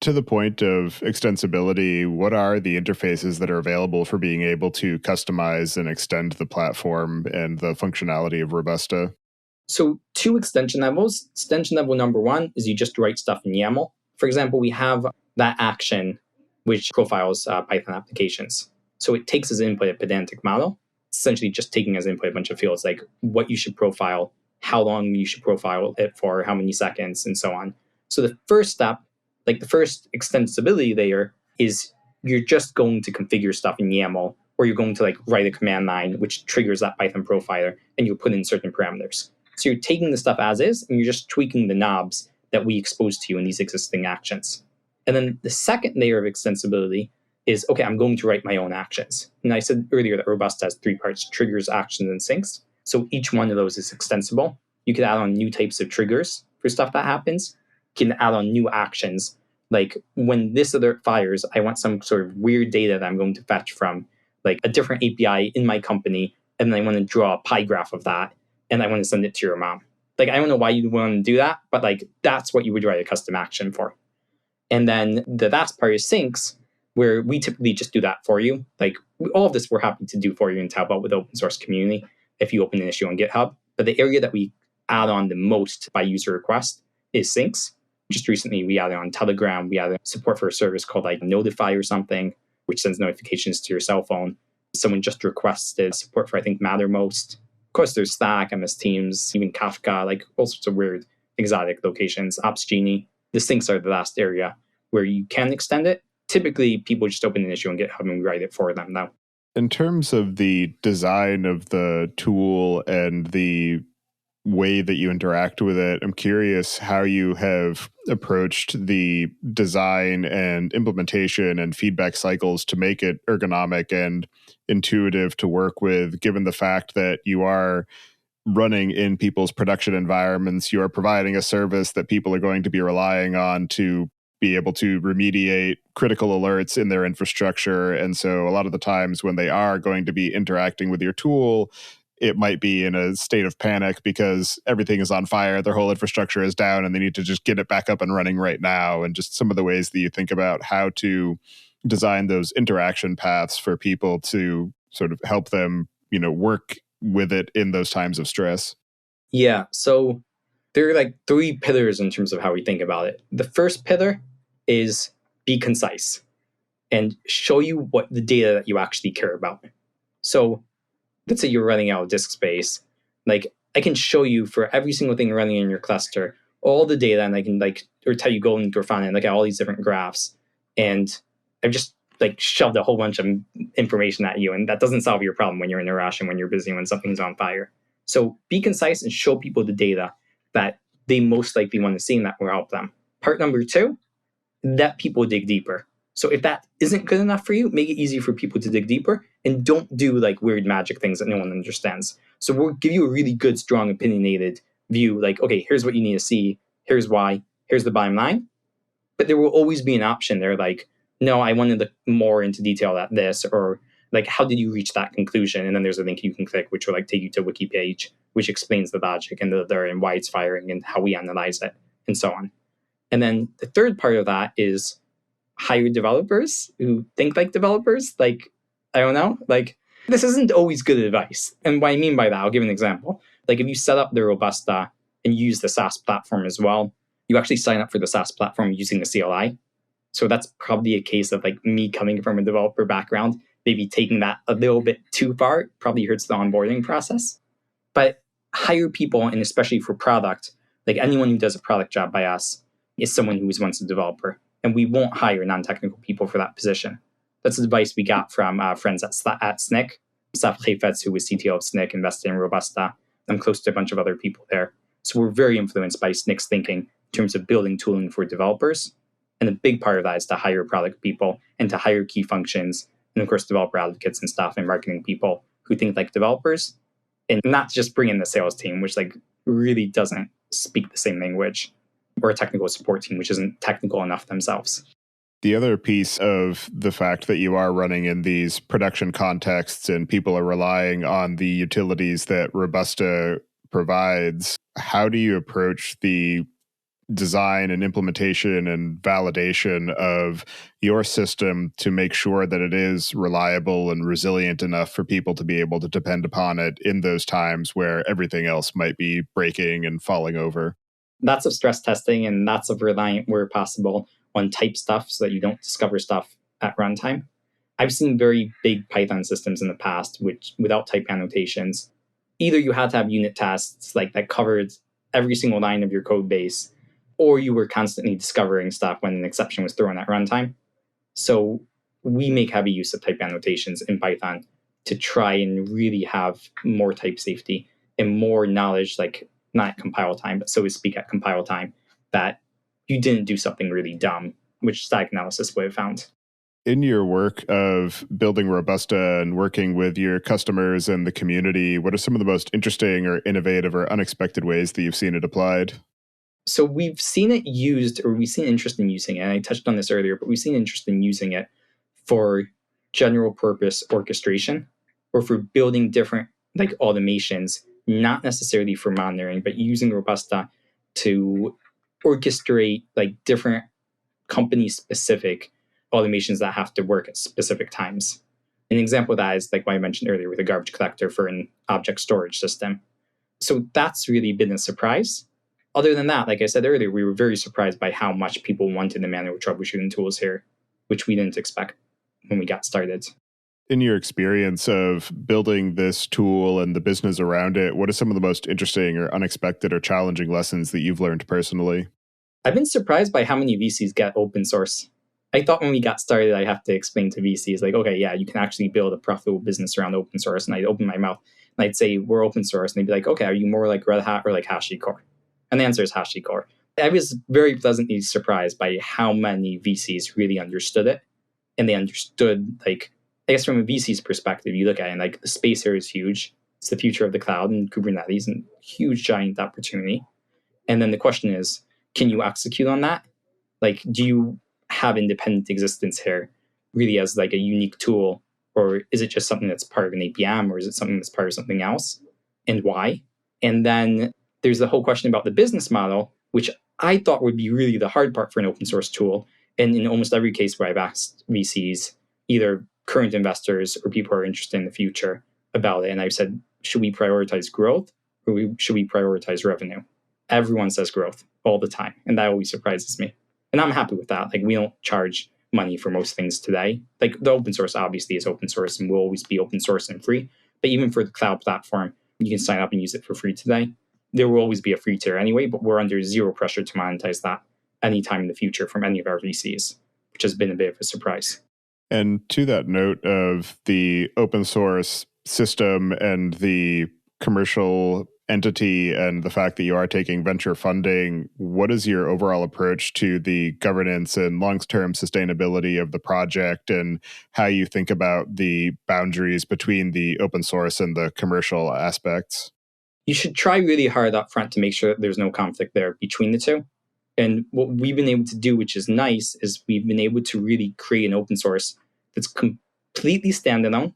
To the point of extensibility, what are the interfaces that are available for being able to customize and extend the platform and the functionality of Robusta? So 2 extension levels. Extension level number 1 is you just write stuff in YAML. For example, we have that action which profiles Python applications. So it takes as input a pedantic model, essentially just taking as input a bunch of fields like what you should profile, how long you should profile it for, how many seconds, and so on. So the first step, like the first extensibility layer, is you're just going to configure stuff in YAML, or you're going to like write a command line which triggers that Python profiler, and you'll put in certain parameters. So you're taking the stuff as is, and you're just tweaking the knobs that we expose to you in these existing actions. And then the second layer of extensibility is, okay, I'm going to write my own actions. And I said earlier that Robusta has 3 parts: triggers, actions, and syncs. So each one of those is extensible. You can add on new types of triggers for stuff that happens. You can add on new actions. Like when this alert fires, I want some sort of weird data that I'm going to fetch from like a different API in my company, and then I want to draw a pie graph of that, and I want to send it to your mom. Like, I don't know why you'd want to do that, but like that's what you would write a custom action for. And then the last part is syncs, where we typically just do that for you. Like all of this we're happy to do for you and to help out with the open source community if you open an issue on GitHub. But the area that we add on the most by user request is syncs. Just recently we added on Telegram, we added support for a service called like Notify or something. which sends notifications to your cell phone. Someone just requested support for, I think, Mattermost. Of course, there's Stack, MS Teams, even Kafka, like all sorts of weird exotic locations. OpsGenie. The syncs are the last area where you can extend it. Typically, people just open an issue on GitHub and write it for them now. In terms of the design of the tool and the way that you interact with it, I'm curious how you have approached the design and implementation and feedback cycles to make it ergonomic and intuitive to work with, given the fact that you are running in people's production environments. You are providing a service that people are going to be relying on to be able to remediate critical alerts in their infrastructure. And so a lot of the times when they are going to be interacting with your tool, it might be in a state of panic because everything is on fire, their whole infrastructure is down, and they need to just get it back up and running right now. And just some of the ways that you think about how to design those interaction paths for people to sort of help them, work with it in those times of stress. Yeah, so there are like 3 pillars in terms of how we think about it. The first pillar is be concise and show you what the data that you actually care about. So let's say you're running out of disk space. Like I can show you for every single thing running in your cluster, all the data, and I can or tell you go and Grafana and look at all these different graphs. And I've just shoved a whole bunch of information at you, and that doesn't solve your problem when you're in a rush and when you're busy, when something's on fire. So be concise and show people the data that they most likely want to see, and that will help them. Part number 2, let people dig deeper. So if that isn't good enough for you, make it easy for people to dig deeper, and don't do weird magic things that no one understands. So we'll give you a really good, strong, opinionated view. Okay, here's what you need to see. Here's why. Here's the bottom line. But there will always be an option there no, I wanted to look more into detail at this, or how did you reach that conclusion? And then there's a link you can click, which will take you to a wiki page, which explains the logic and and why it's firing and how we analyze it and so on. And then the third part of that is hire developers who think like developers. I don't know, this isn't always good advice. And what I mean by that, I'll give an example. If you set up the Robusta and use the SaaS platform as well, you actually sign up for the SaaS platform using the CLI. So that's probably a case of me coming from a developer background, maybe taking that a little bit too far. It probably hurts the onboarding process. But hire people, and especially for product, anyone who does a product job by us is someone who is once a developer. And we won't hire non-technical people for that position. That's advice we got from friends at SNCC. Saf Heifetz, who was CTO of SNCC, invested in Robusta. I'm close to a bunch of other people there. So we're very influenced by SNCC's thinking in terms of building tooling for developers. And a big part of that is to hire product people and to hire key functions. And of course, developer advocates and stuff and marketing people who think like developers, and not just bring in the sales team, which really doesn't speak the same language, or a technical support team, which isn't technical enough themselves. The other piece of the fact that you are running in these production contexts and people are relying on the utilities that Robusta provides, how do you approach the design and implementation and validation of your system to make sure that it is reliable and resilient enough for people to be able to depend upon it in those times where everything else might be breaking and falling over? Lots of stress testing and lots of reliant where possible on type stuff so that you don't discover stuff at runtime. I've seen very big Python systems in the past which, without type annotations, either you had to have unit tests that covered every single line of your code base, or you were constantly discovering stuff when an exception was thrown at runtime. So we make heavy use of type annotations in Python to try and really have more type safety and more knowledge, not at compile time, but so to speak at compile time, that you didn't do something really dumb, which static analysis would have found. In your work of building Robusta and working with your customers and the community, what are some of the most interesting or innovative or unexpected ways that you've seen it applied? So we've seen it used, or we've seen interest in using it, and I touched on this earlier, but we've seen interest in using it for general purpose orchestration, or for building different automations, not necessarily for monitoring, but using Robusta to orchestrate different company specific automations that have to work at specific times. An example of that is what I mentioned earlier with a garbage collector for an object storage system. So that's really been a surprise. Other than that, like I said earlier, we were very surprised by how much people wanted the manual troubleshooting tools here, which we didn't expect. when we got started. In your experience of building this tool and the business around it, what are some of the most interesting or unexpected or challenging lessons that you've learned personally? I've been surprised by how many VCs get open source. I thought when we got started, I have to explain to VCs, like, okay, yeah, you can actually build a profitable business around open source. And I'd open my mouth and I'd say, we're open source. And they'd be like, okay, are you more like Red Hat or like HashiCorp? And the answer is HashiCorp. I was very pleasantly surprised by how many VCs really understood it. And they understood, like, I guess from a VC's perspective, you look at it and like the space here is huge. It's the future of the cloud and Kubernetes and huge, giant opportunity. And then the question is, can you execute on that? Like, do you have independent existence here really as like a unique tool? Or is it just something that's part of an APM, or is it something that's part of something else? And why? And then there's the whole question about the business model, which I thought would be really the hard part for an open source tool. And in almost every case where I've asked VCs, either current investors or people who are interested in the future about it, and I've said, should we prioritize growth or should we prioritize revenue? Everyone says growth all the time. And that always surprises me. And I'm happy with that. Like, we don't charge money for most things today. Like, the open source obviously is open source and will always be open source and free. But even for the cloud platform, you can sign up and use it for free today. There will always be a free tier anyway, but we're under zero pressure to monetize that anytime in the future from any of our VCs, which has been a bit of a surprise. And to that note of the open source system and the commercial entity and the fact that you are taking venture funding, what is your overall approach to the governance and long-term sustainability of the project, and how you think about the boundaries between the open source and the commercial aspects? You should try really hard up front to make sure that there's no conflict there between the two. And what we've been able to do, which is nice, is we've been able to really create an open source that's completely standalone,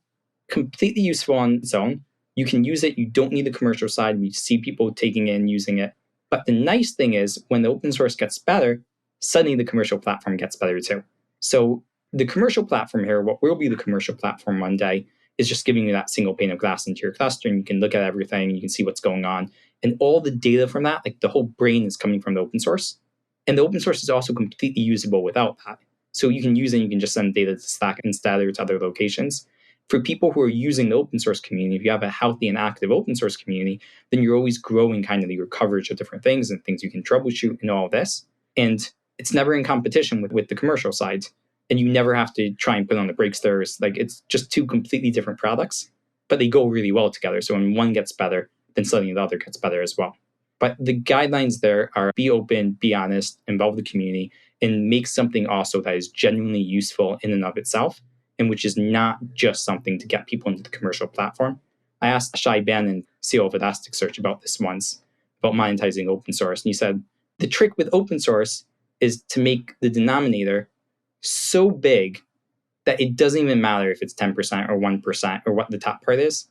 completely useful on its own. You can use it. You don't need the commercial side. We see people taking it and using it. But the nice thing is, when the open source gets better, suddenly the commercial platform gets better too. So the commercial platform here, what will be the commercial platform one day, is just giving you that single pane of glass into your cluster, and you can look at everything, you can see what's going on. And all the data from that, like the whole brain, is coming from the open source. And the open source is also completely usable without that. So you can use it, you can just send data to Stack instead or to other locations. For people who are using the open source community, if you have a healthy and active open source community, then you're always growing kind of your coverage of different things and things you can troubleshoot and all of this. And it's never in competition with the commercial side. And you never have to try and put on the brakes there. Like, it's just two completely different products, but they go really well together. So when one gets better, then suddenly the other gets better as well. But the guidelines there are be open, be honest, involve the community, and make something also that is genuinely useful in and of itself, and which is not just something to get people into the commercial platform. I asked Shai Bannon, CEO of Elasticsearch, about this once, about monetizing open source. And he said, the trick with open source is to make the denominator so big that it doesn't even matter if it's 10% or 1% or what the top part is.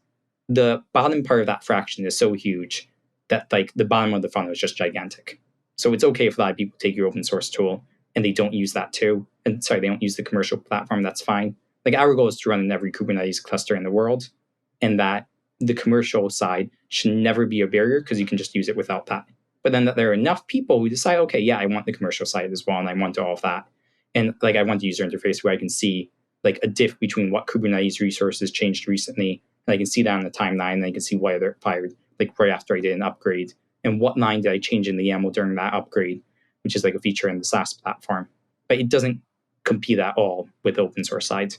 The bottom part of that fraction is so huge that like the bottom of the funnel is just gigantic. So it's okay if a lot of people take your open source tool and they don't use that too. And sorry, they don't use the commercial platform. That's fine. Like, our goal is to run in every Kubernetes cluster in the world, and that the commercial side should never be a barrier because you can just use it without that. But then that there are enough people who decide, okay, yeah, I want the commercial side as well, and I want all of that. And like, I want the user interface where I can see like a diff between what Kubernetes resources changed recently, and I can see that on the timeline, and I can see why they're fired, like right after I did an upgrade, and what line did I change in the YAML during that upgrade, which is like a feature in the SaaS platform. But it doesn't compete at all with the open source side.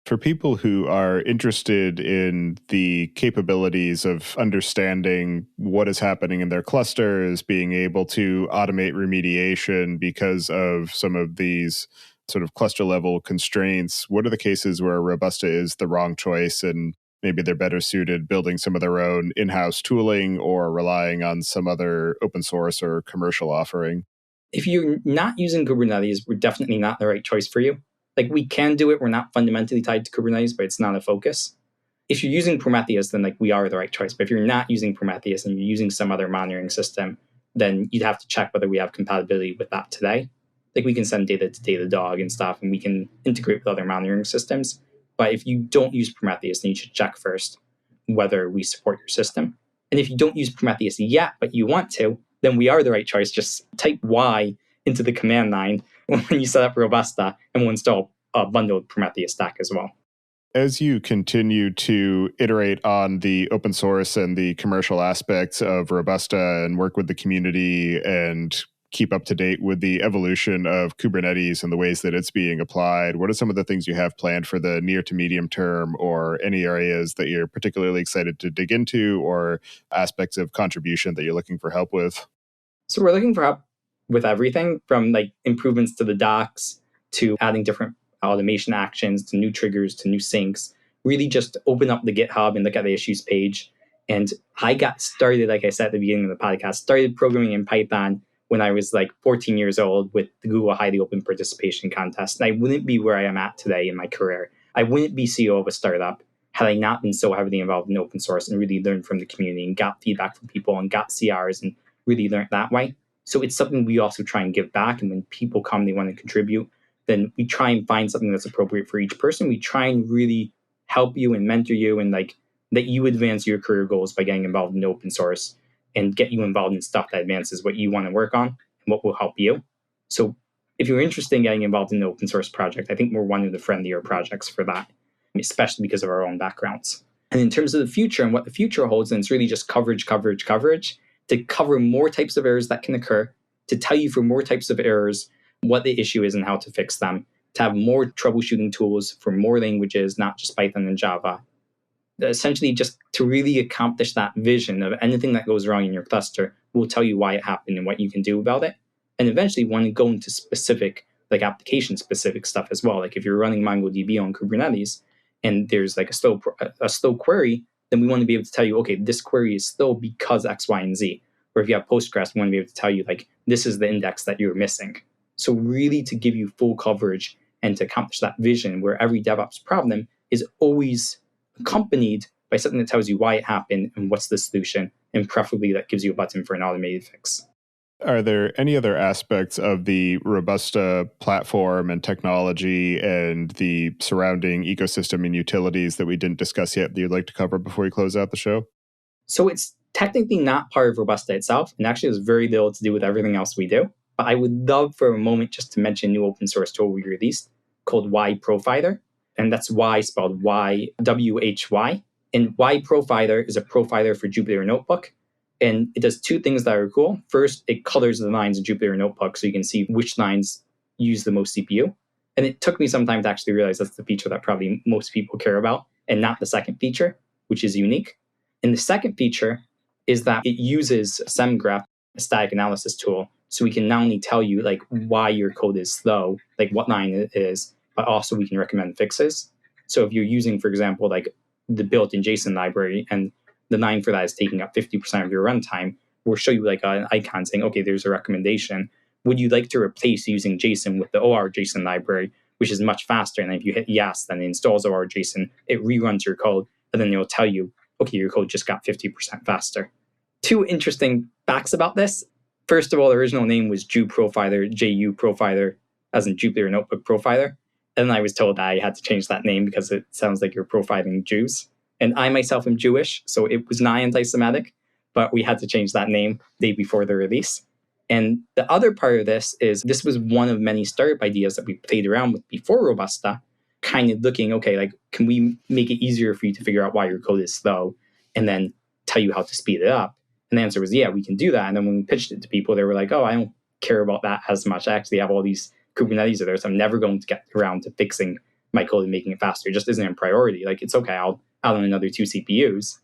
For people who are interested in the capabilities of understanding what is happening in their clusters, being able to automate remediation because of some of these sort of cluster level constraints, what are the cases where Robusta is the wrong choice and maybe they're better suited building some of their own in-house tooling or relying on some other open source or commercial offering? If you're not using Kubernetes, we're definitely not the right choice for you. Like, we can do it. We're not fundamentally tied to Kubernetes, but it's not a focus. If you're using Prometheus, then like we are the right choice. But if you're not using Prometheus and you're using some other monitoring system, then you'd have to check whether we have compatibility with that today. Like, we can send data to Datadog and stuff, and we can integrate with other monitoring systems. But if you don't use Prometheus, then you should check first whether we support your system. And if you don't use Prometheus yet, but you want to, then we are the right choice. Just type Y into the command line when you set up Robusta, and we'll install a bundled Prometheus stack as well. As you continue to iterate on the open source and the commercial aspects of Robusta and work with the community and keep up to date with the evolution of Kubernetes and the ways that it's being applied, what are some of the things you have planned for the near to medium term, or any areas that you're particularly excited to dig into, or aspects of contribution that you're looking for help with? So we're looking for help with everything from like improvements to the docs to adding different automation actions to new triggers to new syncs. Really just open up the GitHub and look at the issues page. And I got started, like I said at the beginning of the podcast, started programming in Python when I was like 14 years old with the Google Highly Open Participation Contest. And I wouldn't be where I am at today in my career. I wouldn't be CEO of a startup had I not been so heavily involved in open source and really learned from the community and got feedback from people and got CRs and really learned that way. So it's something we also try and give back. And when people come, they want to contribute, then we try and find something that's appropriate for each person. We try and really help you and mentor you and like that you advance your career goals by getting involved in open source and get you involved in stuff that advances what you want to work on and what will help you. So if you're interested in getting involved in the open source project, I think we're one of the friendlier projects for that, especially because of our own backgrounds. And in terms of the future and what the future holds, then it's really just coverage to cover more types of errors that can occur, to tell you for more types of errors what the issue is and how to fix them, to have more troubleshooting tools for more languages, not just Python and Java. Essentially, just to really accomplish that vision of anything that goes wrong in your cluster, we'll tell you why it happened and what you can do about it. And eventually, want to go into specific, like application-specific stuff as well. Like if you're running MongoDB on Kubernetes and there's like a slow query, then we want to be able to tell you, okay, this query is slow because X, Y, and Z. Or if you have Postgres, we want to be able to tell you, like, this is the index that you're missing. So really to give you full coverage and to accomplish that vision where every DevOps problem is always accompanied by something that tells you why it happened and what's the solution, and preferably that gives you a button for an automated fix. Are there any other aspects of the Robusta platform and technology and the surrounding ecosystem and utilities that we didn't discuss yet that you'd like to cover before we close out the show? So it's technically not part of Robusta itself, and actually has very little to do with everything else we do. But I would love for a moment just to mention a new open source tool we released called Y Profiler. And that's Y spelled Y-W-H-Y. And Y Profiler is a profiler for Jupyter Notebook. And it does two things that are cool. First, it colors the lines in Jupyter Notebook so you can see which lines use the most CPU. And it took me some time to actually realize that's the feature that probably most people care about and not the second feature, which is unique. And the second feature is that it uses SemGraph, a static analysis tool, so we can not only tell you like why your code is slow, like what line it is, but also we can recommend fixes. So if you're using, for example, like the built-in JSON library and the line for that is taking up 50% of your runtime, we'll show you like an icon saying, okay, there's a recommendation. Would you like to replace using JSON with the OR JSON library, which is much faster? And if you hit yes, then it installs OR JSON, it reruns your code, and then it'll tell you, okay, your code just got 50% faster. Two interesting facts about this. First of all, the original name was Ju Profiler, Ju Profiler, as in Jupyter Notebook Profiler. And then I was told that I had to change that name because it sounds like you're profiling Jews. And I myself am Jewish, so it was not anti-Semitic, but we had to change that name the day before the release. And the other part of this was one of many startup ideas that we played around with before Robusta, kind of looking, okay, like, can we make it easier for you to figure out why your code is slow and then tell you how to speed it up? And the answer was, yeah, we can do that. And then when we pitched it to people, they were like, oh, I don't care about that as much. I actually have all these Kubernetes there, so I'm never going to get around to fixing my code and making it faster. It just isn't a priority. Like, it's okay, I'll add on another 2 CPUs.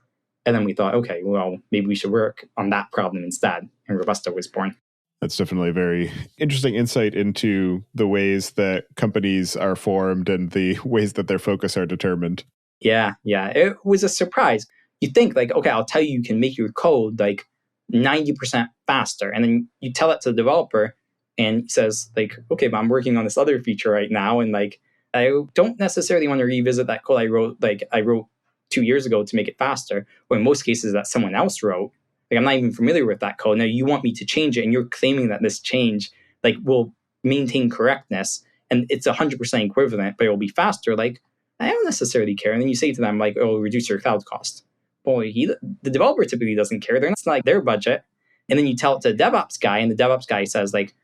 And then we thought, okay, well, maybe we should work on that problem instead. And Robusta was born. That's definitely a very interesting insight into the ways that companies are formed and the ways that their focus are determined. Yeah. It was a surprise. You think like, okay, I'll tell you, you can make your code like 90% faster. And then you tell it to the developer and he says like, okay, but I'm working on this other feature right now. And like, I don't necessarily want to revisit that code I wrote 2 years ago to make it faster, or in most cases that someone else wrote. Like, I'm not even familiar with that code. Now you want me to change it, and you're claiming that this change like will maintain correctness and it's 100% equivalent, but it will be faster. Like, I don't necessarily care. And then you say to them like, oh, reduce your cloud cost. Well, the developer typically doesn't care. It's not like their budget. And then you tell it to the DevOps guy, and the DevOps guy says like,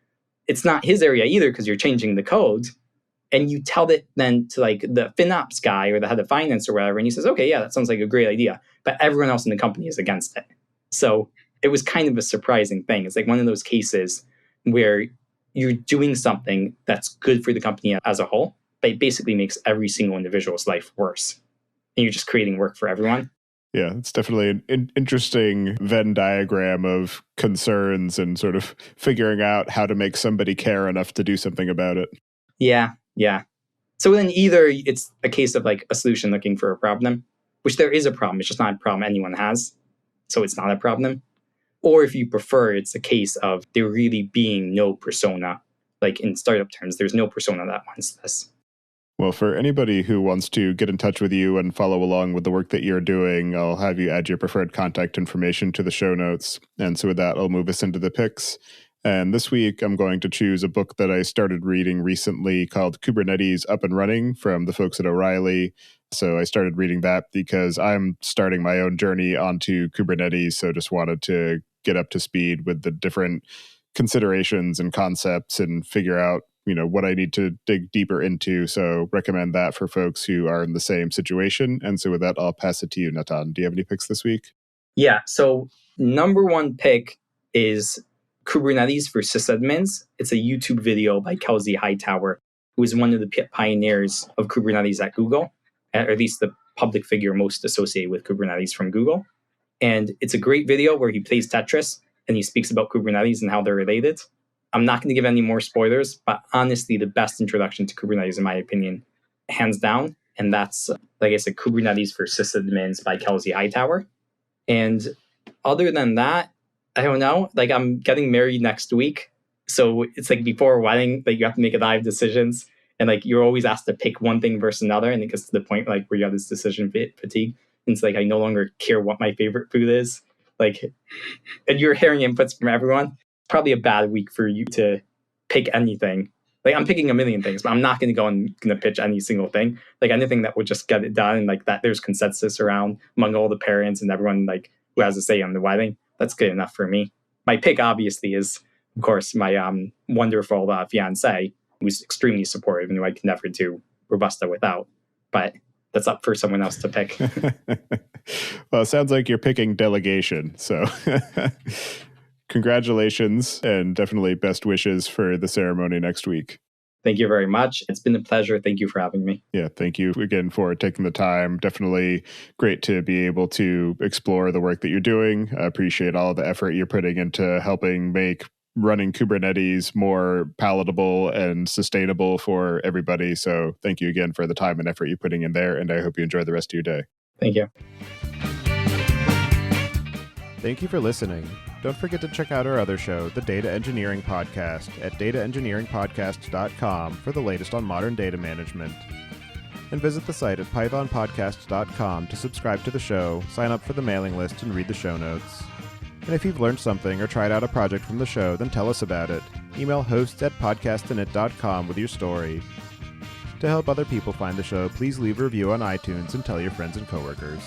it's not his area either because you're changing the code. And you tell it then to like the FinOps guy or the head of finance or whatever, and he says, okay, yeah, that sounds like a great idea. But everyone else in the company is against it. So it was kind of a surprising thing. It's like one of those cases where you're doing something that's good for the company as a whole, but it basically makes every single individual's life worse. And you're just creating work for everyone. Yeah, it's definitely an interesting Venn diagram of concerns and sort of figuring out how to make somebody care enough to do something about it. Yeah. So then either it's a case of like a solution looking for a problem, which there is a problem. It's just not a problem anyone has. So it's not a problem. Or if you prefer, it's a case of there really being no persona. Like in startup terms, there's no persona that wants this. Well, for anybody who wants to get in touch with you and follow along with the work that you're doing, I'll have you add your preferred contact information to the show notes. And so with that, I'll move us into the picks. And this week, I'm going to choose a book that I started reading recently called Kubernetes Up and Running from the folks at O'Reilly. So I started reading that because I'm starting my own journey onto Kubernetes. So just wanted to get up to speed with the different considerations and concepts and figure out, what I need to dig deeper into. So recommend that for folks who are in the same situation. And so with that, I'll pass it to you, Natan. Do you have any picks this week? Yeah. So number one pick is Kubernetes for sysadmins. It's a YouTube video by Kelsey Hightower, who is one of the pioneers of Kubernetes at Google, or at least the public figure most associated with Kubernetes from Google. And it's a great video where he plays Tetris and he speaks about Kubernetes and how they're related. I'm not going to give any more spoilers, but honestly, the best introduction to Kubernetes, in my opinion, hands down. And that's, like I said, Kubernetes for sysadmins by Kelsey Hightower. And other than that, I don't know. Like, I'm getting married next week. So it's like before a wedding, like you have to make a lot of decisions. And like you're always asked to pick one thing versus another. And it gets to the point like where you have this decision fatigue. And it's like I no longer care what my favorite food is. Like, and you're hearing inputs from everyone. Probably a bad week for you to pick anything. Like I'm picking a million things, but I'm not going to go and going to pitch any single thing. Like anything that would just get it done and like that there's consensus around among all the parents and everyone like who has a say on the wedding. That's good enough for me. My pick obviously is, of course, my wonderful fiance, who's extremely supportive and who I could never do Robusta without. But that's up for someone else to pick. Well, it sounds like you're picking delegation. So congratulations and definitely best wishes for the ceremony next week. Thank you very much. It's been a pleasure. Thank you for having me. Yeah, thank you again for taking the time. Definitely great to be able to explore the work that you're doing. I appreciate all the effort you're putting into helping make running Kubernetes more palatable and sustainable for everybody. So thank you again for the time and effort you're putting in there. And I hope you enjoy the rest of your day. Thank you. Thank you for listening. Don't forget to check out our other show, the Data Engineering Podcast, at dataengineeringpodcast.com for the latest on modern data management. And visit the site at pythonpodcast.com to subscribe to the show, sign up for the mailing list, and read the show notes. And if you've learned something or tried out a project from the show, then tell us about it. Email hosts@podcastinit.com with your story. To help other people find the show, please leave a review on iTunes and tell your friends and coworkers.